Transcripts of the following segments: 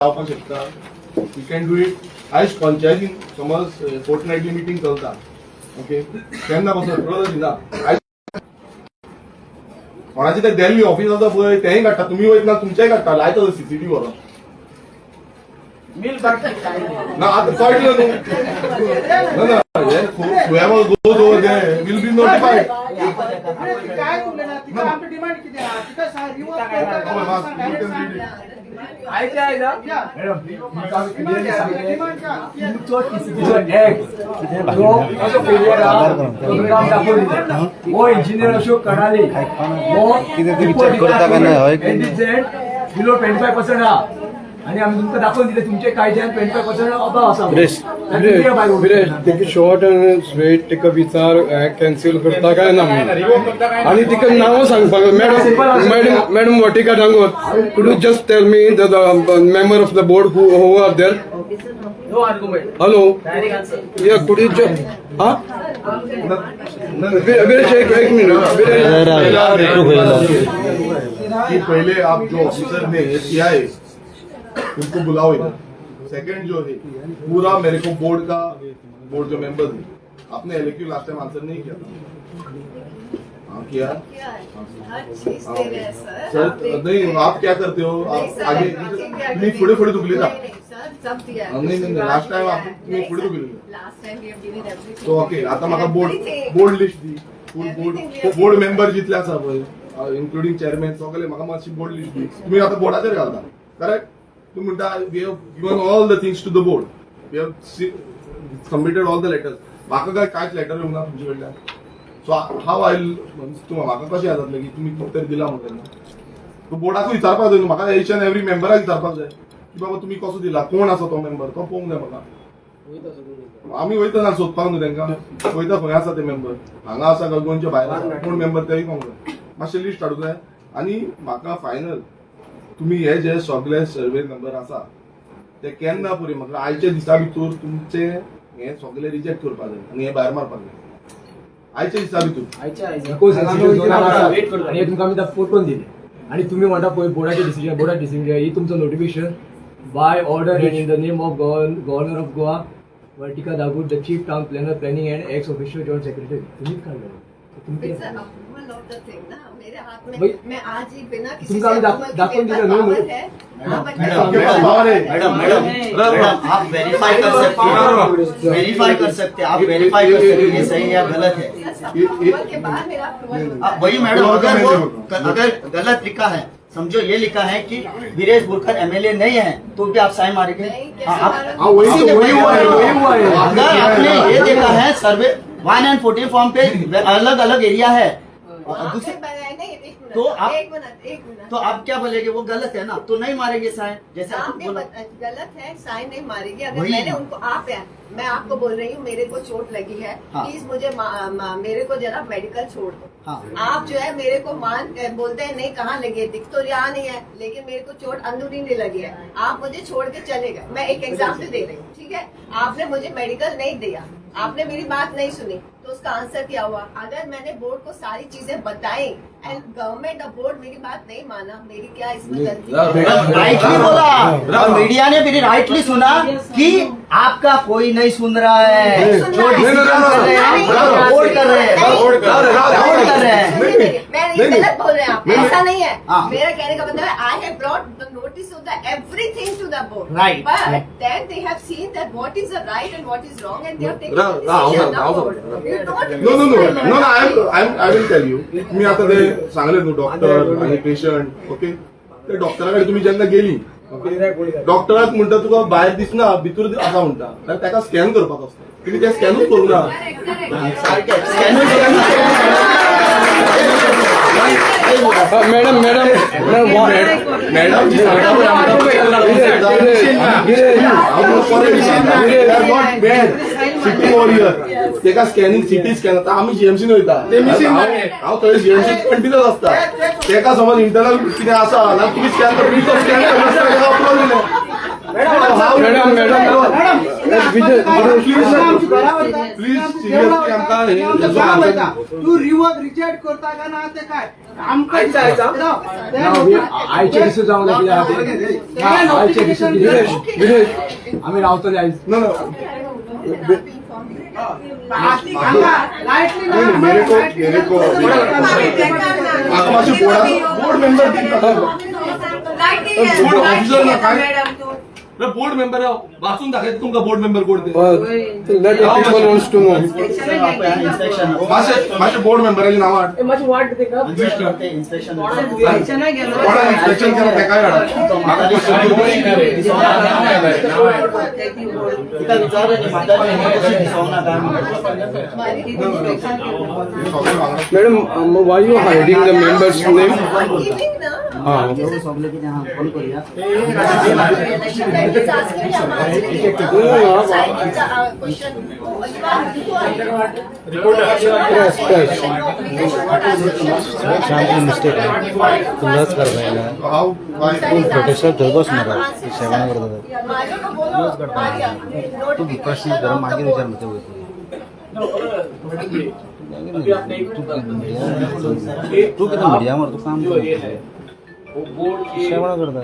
आपण शकता. You can do it. आयज पंचायतीन समज फोर्टनायटली मिटींग चलता. ओके तेन्ना पासून कळलं ना कोणाचे ते दिल्ली ऑफिस आसा पळय तेंय काडटा. तुम्ही वयतना तुमचेय काडटा लायता सीसीटीव्ही व्हरून ना आता कळलं न्हू. ना हे whoever goes over there will be notified. वो इंजिनियर अशोक कडाले बिलो 25% हा आणि आम्ही तुमकां दाखवून दिले तुमचे कायद्यान 25% अभाव आसा. शॉर्ट एंड स्ट्रेट तिका विचार कॅन्सल करता काय ना आणि तिका नाव सांगपाक madam madam Vartika Dagur could you just tell me the member of the board who are there. Hello या कुड यू हा एक मिनट पहले आप जो ऑफिसर ने सीआई उनको बुलाओ इधर. सेकंड जो है पूरा मेरे को बोर्ड जो मेंबर थे आपने एलक्यू लास्ट टाइम आंसर नहीं किया था. हाँ किया सर. नहीं आप क्या करते हो आप आगे तुम्ही पुढे पुढे दुखले था. नहीं लास्ट टाइम आप तुम्ही पुढे दुखले. तो ओके आता म्हाका बोर्ड लिस्ट दी. बोर्ड मेंबर जितले आसा पळय इन्क्लुडिंग चेअरमॅन सगळे म्हाका मातशी बोर्ड लिस्ट दी. तुम्ही आता बोर्डाचेर घालता करेक्ट. तुम्ही म्हणता we have given all the things to the board. We have submitted all the letters. म्हाका काय कांयच लेटर येवंक ना तुमचे कडल्यान. सो हाव आय म्हाका कशें जातलें की तुमी उत्तर दिला म्हणून तो बोर्डाकूय विचारपाक जाय. म्हाका एच एंड एवरी मेंबराक विचारपाक जाय की बाबा तुमी कसो दिला कोण आसा तो मेंबर तो पळोवंक जाय म्हाका. आमी वयता ना सोदपाक न्हू तांकां वयता खंय आसा ते मेंबर हांगा आसा काय गोंयच्या भायर आसा कोण मेंबर तेय कळोंक जाय. मातशें लिस्ट हाडूंक जाय आनी म्हाका फायनल तुम्ही हे जे सगळे सर्वे नंबर आसा ते केन्ना पुरी म्हाका आयच्या दिसा भितर तुमचे हे सगळे रिजेक्ट करपाक जाय आनी हे भायर मारपाक जाय आयच्या दिसा भितर. तुमकां आमी फोटोन दिले आणि तुम्ही म्हणटा पळय बोर्डाचे डिसिजन ही तुमचं notification by order and in the name of governor of Goa Vartika Dagur the chief town planner planning and ex official joint secretary तुम्हीच काढलं. मेरे हाथ में मैं आज ही बिना किसी दाखवून दिलं नो मैडम आप वेरीफाई कर सकते हैं. वेरीफाई कर सकते हैं आप. वेरीफाई कर सकते हैं ये सही है या गलत है. वही मैडम अगर गलत लिखा है समझो ये लिखा है कि वीरेश बुरखर एमएलए नहीं है तो भी आप साइन मारेंगे. अगर आपने ये देखा है सर्वे 1 and 14 फॉर्म पे अलग अलग एरिया है तो आप एक मिनट तो आप क्या बोलेंगे वो गलत है ना तो नहीं मारेंगे साइन. जैसे आपने गलत है साइन नहीं मारेंगे. अगर मैंने उनको मैं आपको बोल रही हूँ मेरे को चोट लगी है प्लीज मुझे मेरे को जरा मेडिकल छोड़ दो. आप जो है मेरे को बोलते हैं नहीं कहाँ लगी है दिख तो यहाँ नहीं है लेकिन मेरे को चोट अंदरूनी नहीं लगी है. आप मुझे छोड़ के चले गए. मैं एक एग्जाम्पल दे रही हूँ ठीक है. आपने मुझे मेडिकल नहीं दिया आपने मेरी बात नहीं सुनी तो उसका आंसर क्या हुआ. अगर मैंने बोर्ड को सारी चीजें बताई एंड गवर्नमेंट ऑफ बोर्ड मेरी बात नहीं माना मेरी क्या इसमें गलती है. राइटली बोला और मीडिया ने भी राइटली सुना कि आपका कोई नहीं सुन रहा है. जो डिसीजन कर रहे हैं बोर्ड कर रहे हैं. मैं ये गलत बोल रहे हैं आप. ऐसा नहीं है. मेरा कहने का मतलब है I have brought the notice of the everything to the board. Right. But then they have seen that what is the right and what is wrong and they have taken a decision now. No, I will tell you. मी आता ते सांगले न्हू doctor आणि patient okay. ते डॉक्टराकडे तुम्ही जेन्ना गेली okay डॉक्टराक म्हणटा तुका भायर दिसना भितर आसा म्हणटा जाल्यार ताका स्कॅन करपाक आसता. तुम्ही ते स्कॅनूच करूंक ना. मॅडम सिटी वॉरियर तेका स्कॅनिंग सिटी स्कॅन आता आम्ही जीएमसी वयता हांव थंय जीएमसी कंटिन्यूस आसता. तेका समज इंटरनल कितें आसा जाल्यार तुम्ही स्कॅन अपलोड दिले. मॅडम प्लीज सिरियसली आमकां तू रिजेक्ट करता का ना ते काय आयचे दिसून जावंक लागले आयचे दिसून आम्ही रावतले आयज मेरे को आत्माचे बोर्ड मेंबर बोर्ड ऑफिसर ना काय बोर्ड मेंबर वाचून दाखयता तुमकां बोर्ड मेंबर कोण ते let the people wants to know. मातशे बोर्ड मेंबराची नांवां माझी वाट ते का इन्स्पेक्शन कोणा इन्स्पेक्शन केलं ते काय म्हाका Madam, why you hiding the members' name? Phone करूया मिस्टेक तुलाच करता प्रोटेक्शन थंय बसनाका सेवन करता तू प्रश्न कर मागीर विचार मग तू किती मिडियावर तू काम सेवन करता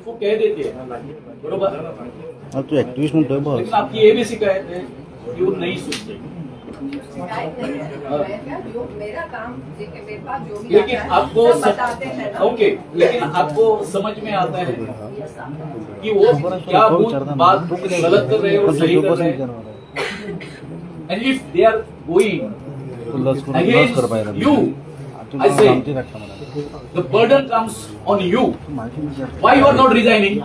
उनको कह देते हैं बरोबर तू एक्टिविस्ट म्हणतोय बस लेकिन आपकी ये भी शिकायत है कि वो नहीं सुनते मेरा काम मेरे पास जो भी लेकिन आपको ओके लेकिन आपको समझ में आता है कि वो क्या बात गलत कर रहे हैं और सही कर रहे हैं and if they are going against you I say the burden comes on you. Why you are not resigning?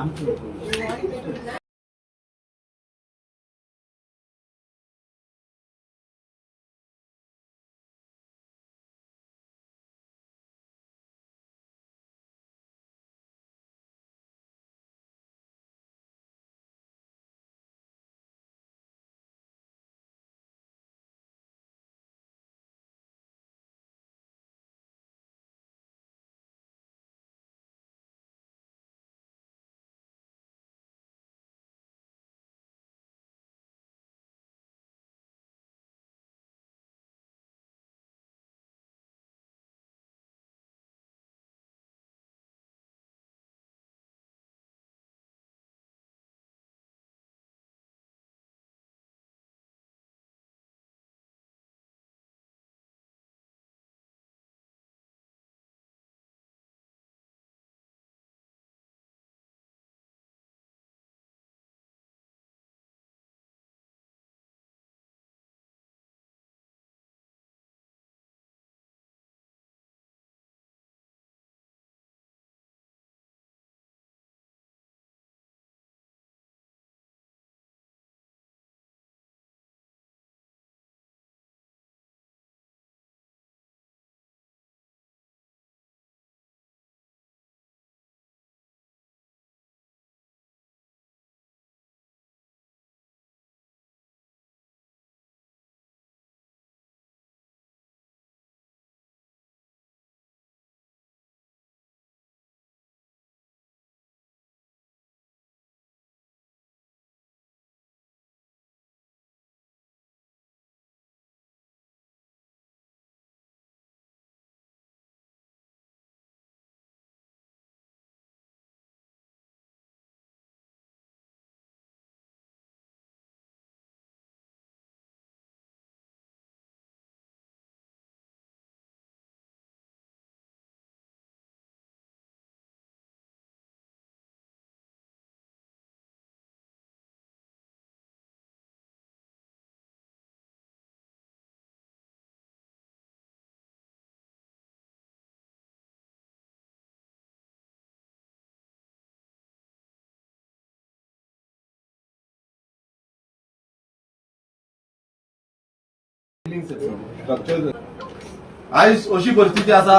आयज अशी परिस्थिती आसा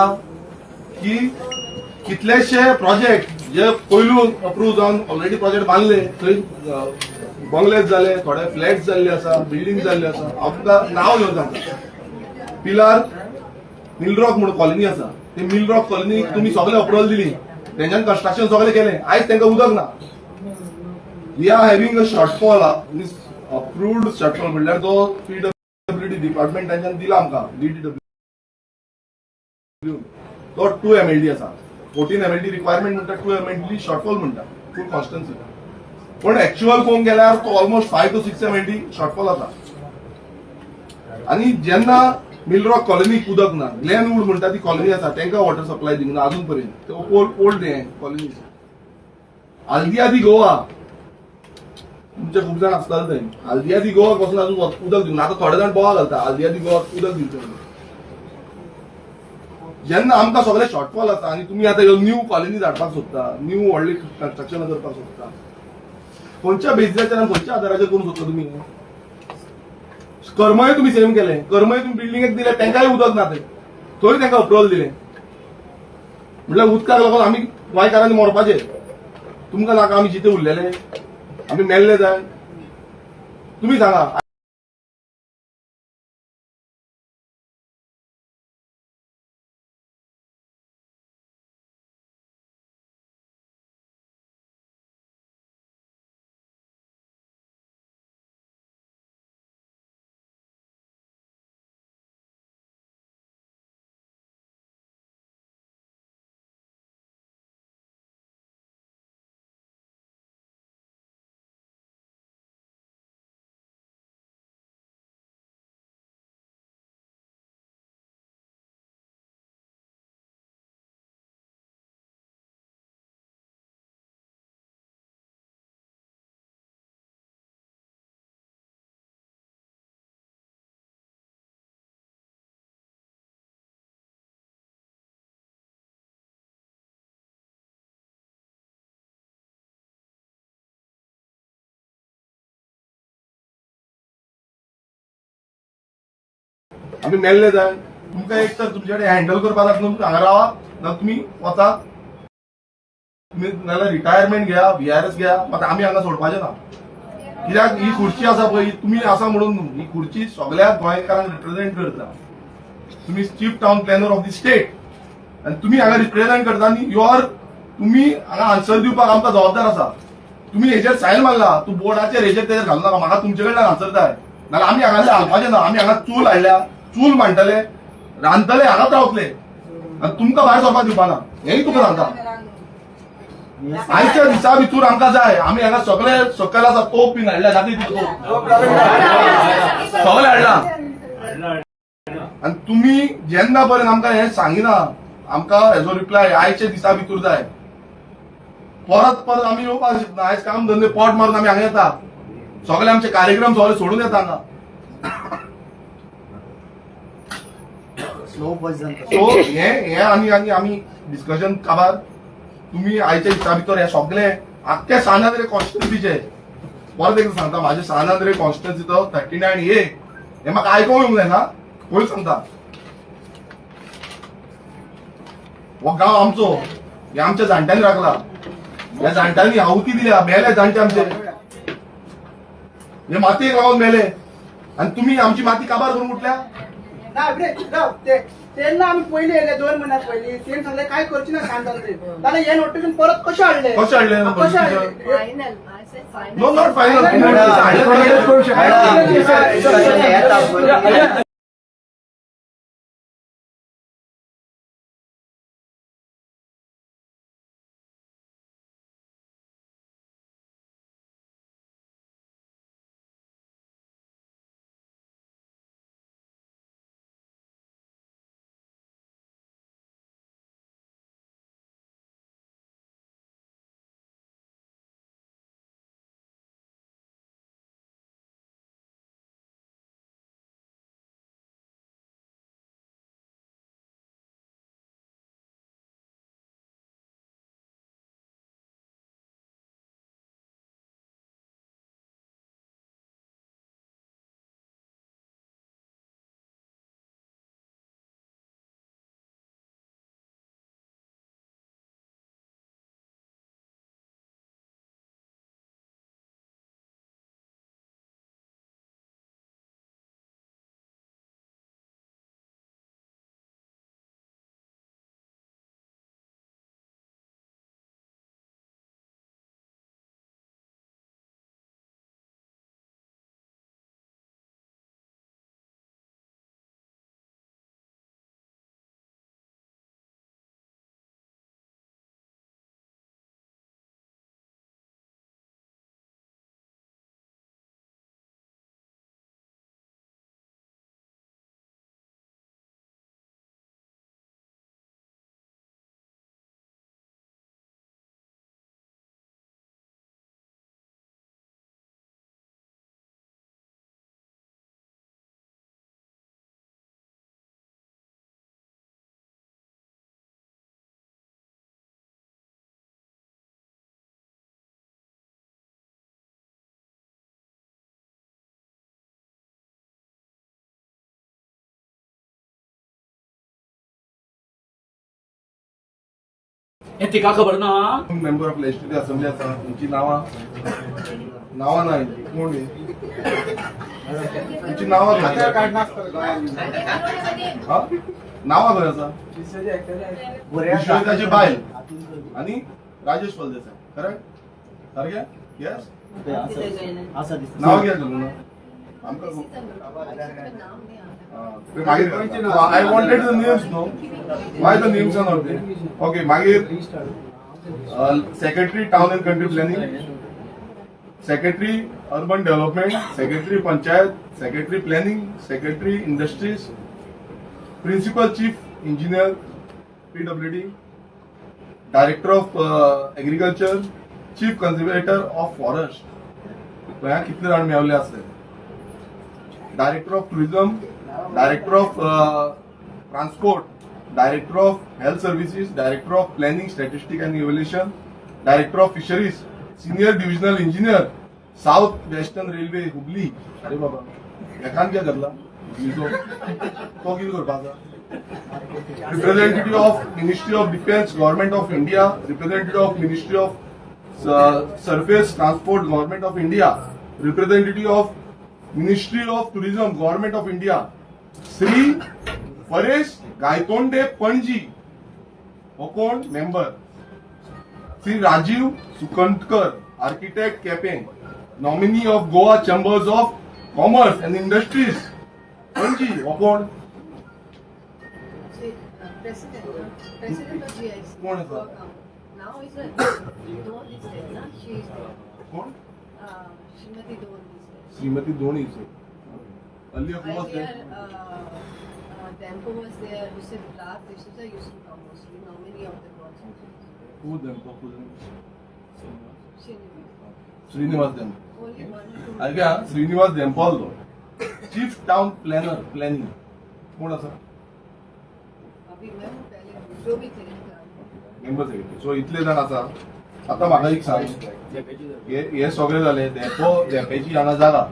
की कितलेशे प्रोजेक्ट जे पयलू अप्रूव्ह जावन ऑलरेडी प्रोजेक्ट बांदले थंय बंगलेज जाले थोडे फ्लॅट्स जाल्ले आसा बिल्डिंग जाल्ले आसा आमकां नांव घेवन सांगता पिलार मिल रॉक म्हणून कॉलनी आसा ते मिल रॉक कॉलनीक तुमी सगळे अप्रुवल दिली तेंच्यान कन्स्ट्रक्शन सगळे केलें आयज तांकां उदक ना we are having a shortfall approved shortfall म्हणल्यार तो PWD डिपार्टमेंट तांच्यान दिला आमकां DDW तो 2 MLD आसा 14 MLD रिक्वायरमेंट म्हणटा 2 MLD शॉर्टफॉल म्हणटा फूल कॉन्स्टन्सी पण एक्च्युअल पळोवंक गेल्यार तो ऑलमोस्ट 5 to 6 MLD शॉर्टफॉल आसा आणि जेन्ना मिल रॉक कॉलनीक उदक ना ग्लेनवूड म्हणटा ती कॉलनी आसा तांकां वॉटर सप्लाय दिवंक ना अजून पर्यंत ओल्ड कॉलनी हल्दिया दी गोवा तुमचे खूप जाण आसताले थंय हल्दिया दी गोवा पासून अजून उदक दिवंक ना आता थोडे जाण बोवा घालता हल्दिया दी गोवा उदक दिवचें जेन्ना आमकां सगळे शॉर्टफॉल आसा आणि तुम्ही आता न्यू कॉलनी धाडपाक सोदता न्यू व्हडली कन्स्ट्रक्शन करपाक सोदता खंयच्या बेसिसाचेर आनी खंयच्या आधाराचेर करूंक सोदता तुम्ही कर्मय तुम्ही सेम केले कर्मय तुम्ही बिल्डिंगेक दिले तांकांय उदक ना थंय तांकां अप्रुवल दिले म्हटल्यार उदकाक लागून आमी गोंयकारांनी मरपाचे तुमकां नाका आमी जिते उरलेले आमी मेल्ले जाय तुम्ही सांगा आम्ही मेल्ले जाय तुमकां एक तर तुमचे कडेन हँडल करपाक जाता न्हू हांगा रावा ना तुम्ही वचा तुम्ही नाल्यार रिटायरमेंट घ्या VRS घ्या मात आमी हांगा सोडपाचे ना कित्याक ही खुर्ची आसा पळय तुम्ही आसा म्हणून न्हू ही खुर्ची सगळ्या गोंयकारांक रिप्रेझेंट करता तुम्ही chief town planner of the state आनी तुम्ही हांगा रिप्रेझेंट करता आनी तुम्ही हांगा आन्सर दिवपाक आमकां जबाबदार आसा तुम्ही हेजेर सायन मारला तू बोर्डाचेर हेजेर तेजेर घालू नाका म्हाका तुमचे कडल्यान आन्सर जाय नाल्यार आमी हांगासले हालपाचे ना आमी हांगा चूल हाडल्या चूल मांडटले रांदतले हांगाच रावतले आनी तुमकां भायर सरपाक दिवपा ना हेंय तुका सांगता आयच्या दिसा भितर आमकां जाय आमी हांगा सगळे सकयल आसा तोप बीन हाडल्या दाखय तोप सगळे हाडला आनी तुम्ही जेन्ना पर्यंत आमकां हें सांगिना आमकां हेजो रिप्लाय आयच्या दिसा भितर जाय परत आमी येवपाक शकना आयज काम धंदे पोट मारून आमी हांगा येता सगळे आमचे कार्यक्रम सगळे सोडून येता हांगा सो हे आमी डिस्कशन काबार तुम्ही आयच्या दिसा भितर हे सगळे आख्या सानांद्रे कॉन्स्टिट्युन्सीचे परत एकदा सांगता माझे सानांद्रे कॉन्स्टिट्युन्सी तो 39A हे म्हाका आयकोंक येवंक जायना पळय सांगता हो गांव आमचो हे आमच्या जाणट्यांनी राखला ह्या जाणट्यांनी आहुती दिल्या मेले जाणटे आमचे हे मातयेक लागून मेले आणि तुम्ही आमची माती काबार करून उठल्या तेन्ना आम्ही पहिले येले 2 महिन्यात पहिले ते सांगले काय करची ना सांगतात ते त्याला हे नोटिफिकेशन परत कशे हाडले फायनल नो नॉट फायनल हे तिका खबर ना. मेंबर ऑफ लेजिस्लेटिव्ह असेंब्ली आसा तुमची नावां नाही कोण आहे? तुमची नावां खंय हा नावां खंय आसा? विश्वजिताची बायल आणि राजेश फळदेसाय करेक्ट सारकें येस नाव कित्याक घालूं ना आमकां मागीर I wanted the names no why the names are not there okay मागीर secretary town and country planning secretary urban development secretary panchayat secretary planning secretary industries principal chief engineer PWD director of agriculture chief conservator of forest गोंया कितले जाण मेळले आसले director of tourism director of transport director of health services director of planning statistic and evaluation director of fisheries senior divisional engineer south western railway Hubli अरे बाबा एकान कित्याक घातला तो कितें करपाचो representative of Ministry of Defence, Government of India, representative of Ministry of Surface Transport, Government of India, representative of Ministry of Tourism, Government of India, Sri Paresh Gaitonde Panji, Okon member, Sri Rajiv Sukantkar, architect Kepen, nominee of Goa Chambers of Commerce and Industries, Panji, Okon. President of GIC. कौन है sir? Now is a Doan is there, na? She is there. कौन? Srimati Doan is there. Shrimati Dhoni से earlier who was Earlier, there? Dempo was there. Yusuf Last, D'Souza used to come mostly. Nominee of the board. Who them? Who them? Srinivas. Srinivas them. Only one or two. अरे क्या श्रीनिवास देमपॉल तो chief town planner planning कोण असा अभी मैं हूँ, पहले जो भी थे मेंबर सेक्रेटरी सो इतले जाण आसा आता म्हाका एक सांग हे सगळे जाले देपेची हांगा जागा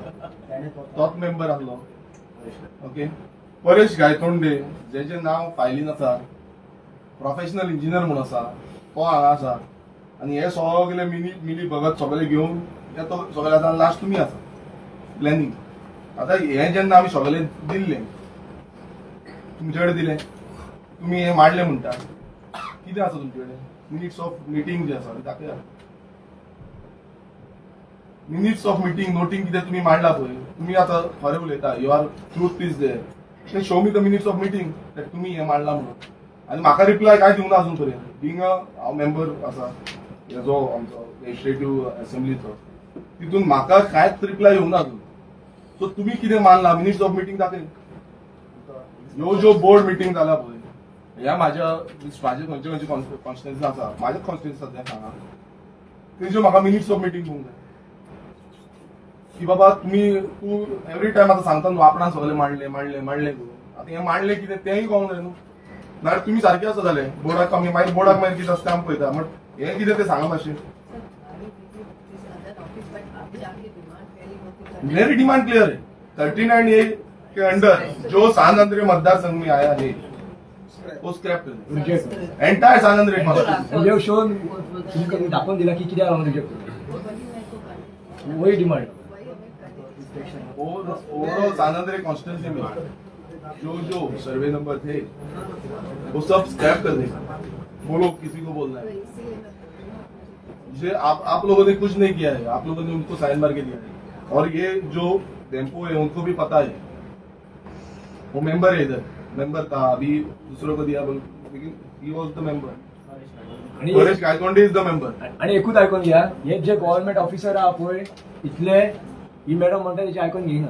तोच मेंबर आसलो ओके परेश गायतोंडे जेचे नाव फायलीन आसा प्रोफेशनल इंजिनियर म्हणून आसा तो हांगा आसा आनी हे सगळे मिली भगत सगळे घेवन तो सगळे आतां लास्ट तुमी आसा प्लॅनिंग आता हे जेन्ना आमी सगळे दिल्ले तुमचे कडेन दिले तुम्ही हे मांडले म्हणटा कितें आसा तुमचे कडेन मिनिट्स ऑफ मिटींग जे आसा दाखया मिनिट्स ऑफ मिटींग नोटींग कितें तुमी मांडला पळय तुमी आतां खरें उलयता you are truth is there show me the minutes of meeting तुमी हे मांडला म्हणून आनी म्हाका रिप्लाय काय दिवना अजून पर्यंत बिंग हांव मेंबर आसा हेजो आमचो लेजिस्लेटिव्ह असेंब्लीचो तितून म्हाका कांयच रिप्लाय येवना अजून सो तुमी कितें मानला मिनिट्स ऑफ मिटींग दाखय ह्यो ज्यो बोर्ड मिटींग जाला पळय ह्या माझे खंयचे कॉन्स्टिट्युन्सी आसा माझ्या कॉन्स्टिट्युन्सी तें सांगा तेज्यो म्हाका मिनिट्स ऑफ मिटींग पळोवंक जाय की बाबा तूं एवरी टायम आतां सांगता न्हू आपणान सगळे मांडले करून आतां हे मांडले कितें तेंय कळोंक जाय न्हू नाल्यार तुमी सारके आसा जाले बोर्डाक मागीर बोर्डाक कितें आसता आमी पळयता बट हें कितें तें सांगा मातशें मेरी डिमांड क्लियर है 39A के अंडर जो सानंद्रे मतदार संघ में आया है वो स्क्रैप कर एंटायर सानंद्रे म्हणजे शोन तुमकां दाखवून दिला की कित्याक हांव रिजेक्ट केलं वही डिमांड ओवरऑल सानंद्रे कॉन्स्टिट्यूंसी में जो सर्वे नंबर थे वो सब स्क्रैप कर देगा बोलो किसी को बोलना है ये आप लोगों ने कुछ नहीं किया है आप लोगों ने उनको साइन मार के दिया है और ये जो डेम्पो है उनको भी पता है वो मेंबर है इधर मेंबर था अभी दूसरों को दिया लेकिन he was the member Paresh Gaitonde is the member आणि एकूच आयकून घ्या हे जे गव्हर्नमेंट ऑफिसर आहा पळय इथले ही मॅडम म्हणटा तेचे आयकून घेयना